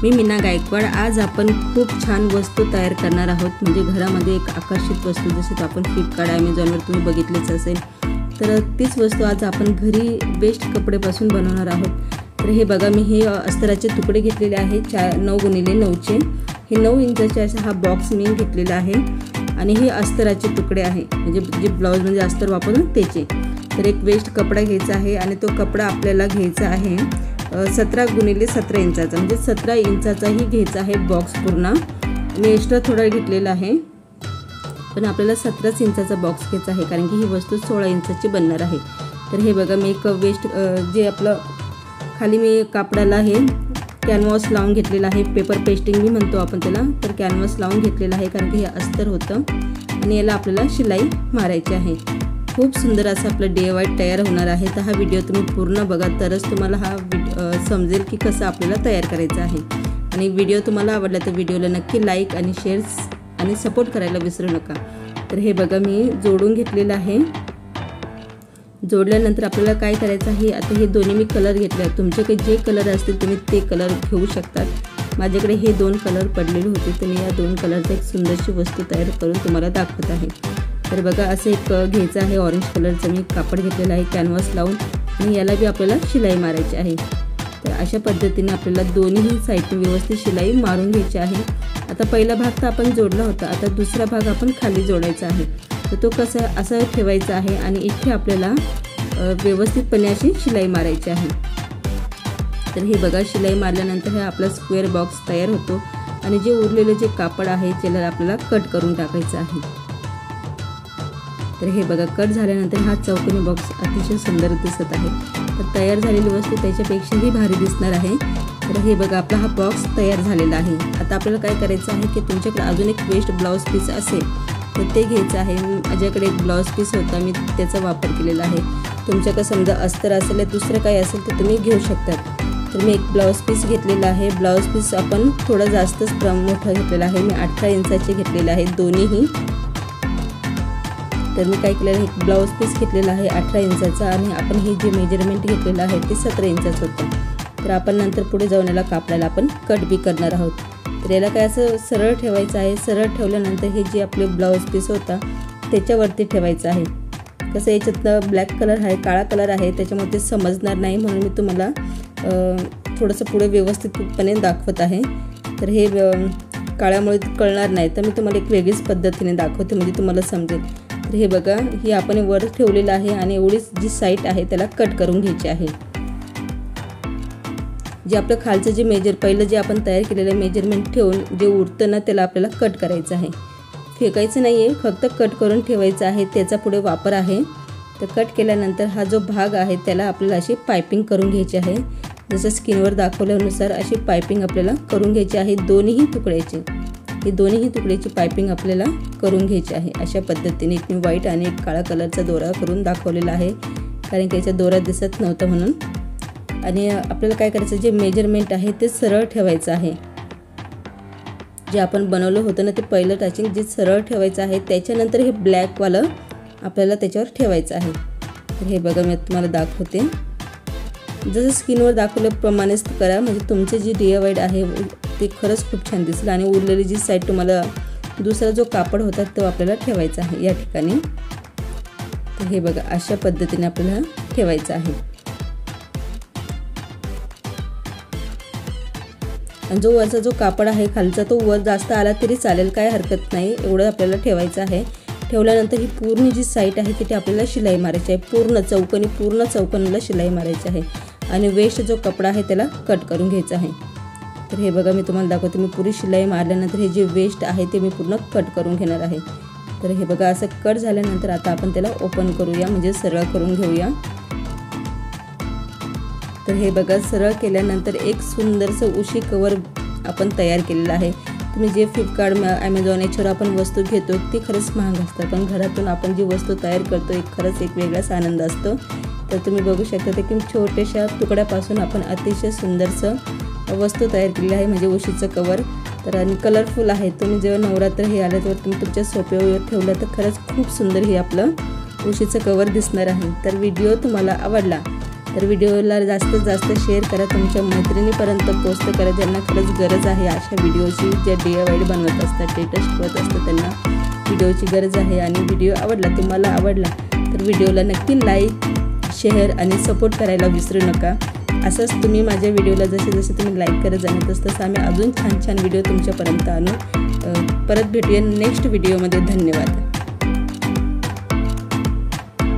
मी मीना गायकवाड। आज आपण खूप छान वस्तू तयार करणार आहोत, म्हणजे घरामध्ये एक आकर्षित वस्तू, जशी आपण फ्लिपकार्ट ॲमेझॉनवर तुम्ही बघितलेच असेल, तर तीच वस्तू आज आपण घरी वेस्ट कपड्यापासून बनवणार आहोत। तर हे बघा, मी हे अस्तराचे तुकडे घेतलेले आहेत 9x9चे। हे 9 इंचाचा असा हा बॉक्स मी घेतलेला आहे आणि हे अस्तराचे तुकडे आहे, म्हणजे जे ब्लाउज म्हणजे अस्तर वापरून त्याचे। तर एक वेस्ट कपडा घ्यायचा आहे आणि तो कपडा आपल्याला घ्यायचा आहे 17x17 इंचाचा, म्हणजे 17 इंचाचाही घ्यायचा आहे बॉक्स पूर्ण। मी एक्स्ट्रा थोडा घेतलेला आहे, पण आपल्याला 17 इंचाचा बॉक्स घ्यायचा आहे, कारण की ही वस्तू 16 इंचाची बनणार आहे। तर हे बघा, मी एक वेस्ट जे आपलं खाली मी कापडाला हे कॅनव्हास लावून घेतलेला आहे, पेपर पेस्टिंग मी म्हणतो आपण त्याला। तर कॅनव्हास लावून घेतलेला आहे, कारण की हे अस्तर होतं आणि याला आपल्याला शिलाई मारायची आहे। खूप सुंदर असं आपलं DIY तयार होणार आहे। तर हा व्हिडिओ तुम्ही पूर्ण बघा, तरच तुम्हाला हा समजेल की कसं आपल्याला तयार करायचं आहे। आणि व्हिडिओ तुम्हाला आवडला तर व्हिडिओला नक्की लाईक आणि शेअर आणि सपोर्ट करायला विसरू नका। तर हे बघा, मी जोडून घेतलेलं आहे। जोडल्यानंतर आपल्याला काय करायचं आहे, आता हे दोन्ही मी कलर घेतले आहेत। तुमच्याकडे जे कलर असतील तुम्ही ते कलर घेऊ शकतात। माझ्याकडे हे 2 कलर पडलेले होते, तर मी या 2 कलरची एक सुंदरशी वस्तू तयार करून तुम्हाला दाखवत आहे। तर बघा, असं एक घ्यायचं आहे ऑरेंज कलरचं मी कापड घेतलेलं आहे कॅनव्हास लावून, आणि याला बी आपल्याला शिलाई मारायची आहे। तर अशा पद्धतीने आपल्याला दोन्ही साईडने व्यवस्थित शिलाई मारून घ्यायची आहे। आता पहिला भाग तर आपण जोडला होता, आता दुसरा भाग आपण खाली जोडायचा आहे। तर तो कसा असा ठेवायचा आहे आणि इथे आपल्याला व्यवस्थितपणे अशी शिलाई मारायची आहे। तर हे बघा, शिलाई मारल्यानंतर हा आपला स्क्वेअर बॉक्स तयार होतो आणि जे उरलेले जे कापड आहे त्याला आपल्याला कट करून टाकायचं आहे। तर हे बघा, कट झाल्यानंतर हा चौकोनी बॉक्स अतिशय सुंदर दिसत आहे। तर तयार झालेली वस्तू त्याच्यापेक्षाही भारी दिसणार आहे। तर हे बघा, आपला हा बॉक्स तयार झालेला आहे। आता आपल्याला काय करायचं आहे की तुमच्याकडे अजून एक वेस्ट ब्लाऊज पीस असेल तर ते घ्यायचं आहे। माझ्याकडे एक ब्लाऊज पीस होता, मी त्याचा वापर केलेला आहे। तुमच्याकडे समजा अस्तर असेल या दुसरं काही असेल तर तुम्ही घेऊ शकतात। तर मी एक ब्लाऊज पीस घेतलेला आहे। ब्लाऊज पीस आपण थोडा जास्तच मोठा घेतलेला आहे, मी 18 इंचाचे घेतलेले आहे दोन्हीही। तर मी काय केलेलं आहे, एक ब्लाऊज पीस घेतलेला आहे 18 इंचाचा आणि आपण हे जे मेजरमेंट घेतलेलं आहे ते 17 इंचाचं होतं। तर आपण नंतर पुढे जाऊन याला कापडाला आपण कट बी करणार आहोत। तर याला काय असं सरळ ठेवायचं आहे। सरळ ठेवल्यानंतर हे जे आपले ब्लाऊज पीस होता त्याच्यावरती ठेवायचं आहे। कसं याच्यातलं ब्लॅक कलर आहे, काळा कलर आहे, त्याच्यामुळे ते समजणार नाही, म्हणून मी तुम्हाला थोडंसं पुढे व्यवस्थितपणे दाखवत आहे। तर हे काळ्यामुळे कळणार नाही, तर मी तुम्हाला एक वेगळीच पद्धतीने दाखवते, म्हणजे तुम्हाला समजेल। तर हे बघा, ही आपण वर ठेवलेलं आहे आणि एवढीच जी साईड आहे त्याला कट करून घ्यायची आहे। जे आपलं खालचं जे पहिलं जे आपण तयार केलेलं मेजरमेंट ठेवून जे उरतं ना त्याला आपल्याला कट करायचं आहे। फेकायचं नाही आहे, फक्त कट करून ठेवायचं आहे, त्याचा पुढे वापर आहे। तर कट केल्यानंतर हा जो भाग आहे त्याला आपल्याला अशी पायपिंग करून घ्यायची आहे। जसं स्क्रीनवर दाखवल्यानुसार अशी पायपिंग आपल्याला करून घ्यायची आहे दोन्ही तुकड्याची। ही दोन्ही तुकड्याची पायपिंग आपल्याला करून घ्यायची आहे। अशा पद्धतीने एक मी व्हाईट आणि एक काळा कलरचा दोरा करून दाखवलेला आहे, कारण की याचा दोरा दिसत नव्हता म्हणून। आणि आपल्याला काय करायचं, जे मेजरमेंट आहे ते सरळ ठेवायचं आहे। जे आपण बनवलं होतं ना ते पहिलं टचिंग जे सरळ ठेवायचं आहे, त्याच्यानंतर हे ब्लॅकवालं आपल्याला त्याच्यावर ठेवायचं आहे। तर हे बघा, मी तुम्हाला दाखवते, जसं स्क्रीनवर दाखवल्याप्रमाणेच करा, म्हणजे तुमचे जे DIY आहे ते खरंच खूप छान दिसलं। आणि उरलेली जी साईड तुम्हाला दुसरा जो कापड होता तो आपल्याला ठेवायचा आहे या ठिकाणी। तर हे बघा, अशा पद्धतीने आपल्याला ठेवायचं आहे। आणि जो वरचा जो कापड आहे खालचा तो वर जास्त आला तरी चालेल, काय हरकत नाही, एवढं आपल्याला ठेवायचं आहे। ठेवल्यानंतर ही पूर्ण जी साईड आहे तिथे आपल्याला शिलाई मारायची आहे, पूर्ण चौकोनीला शिलाई मारायची आहे। आणि वेस्ट जो कपडा आहे त्याला कट करून घ्यायचा आहे। तर हे बघा, मी तुम्हाला दाखवते, मी पुरी शिलाई मारल्यानंतर हे जे वेस्ट आहे ते मी पूर्ण कट करून घेणार आहे। तर हे बघा, असं कट झाल्यानंतर आता आपण त्याला ओपन करूया, म्हणजे सरळ करून घेऊया। तर हे बघा, सरळ केल्यानंतर एक सुंदरसं उशी कवर आपण तयार केलेलं आहे। तुम्ही जे फ्लिपकार्ट ॲमेझॉन याच्यावर आपण वस्तू घेतो ती खरंच महाग असतात, पण घरातून आपण जी वस्तू तयार करतो खरंच एक वेगळाच आनंद असतो। तर तुम्ही बघू शकता, की छोट्याशा तुकड्यापासून आपण अतिशय सुंदरसं वस्तू तयार केलेली आहे, म्हणजे उशीचं कवर। तर आणि कलरफुल आहे। तुम्ही जेव्हा नवरात्र हे आलं तर तुम्ही तुमच्या सोफ्यावर ठेवलं तर खरंच खूप सुंदर हे आपलं उशीचं कवर दिसणार आहे। तर व्हिडिओ तुम्हाला आवडला तर व्हिडिओला जास्तीत जास्त शेअर करा, तुमच्या मैत्रिणीपर्यंत पोस्ट करा ज्यांना खरंच गरज आहे अशा व्हिडिओची, जे DIY बनवत असतात, स्टेटस ठेवत असतात, त्यांना व्हिडिओची गरज आहे। आणि व्हिडिओ आवडला, तुम्हाला आवडला तर व्हिडिओला नक्की लाईक, शेअर आणि सपोर्ट करायला विसरू नका। असंच तुम्ही माझ्या व्हिडिओला जसे जसे तुम्ही लाईक करत जाणार तसं आम्ही अजून छान छान व्हिडिओ तुमच्यापर्यंत आणू। परत भेटूया नेक्स्ट व्हिडिओमध्ये। धन्यवाद।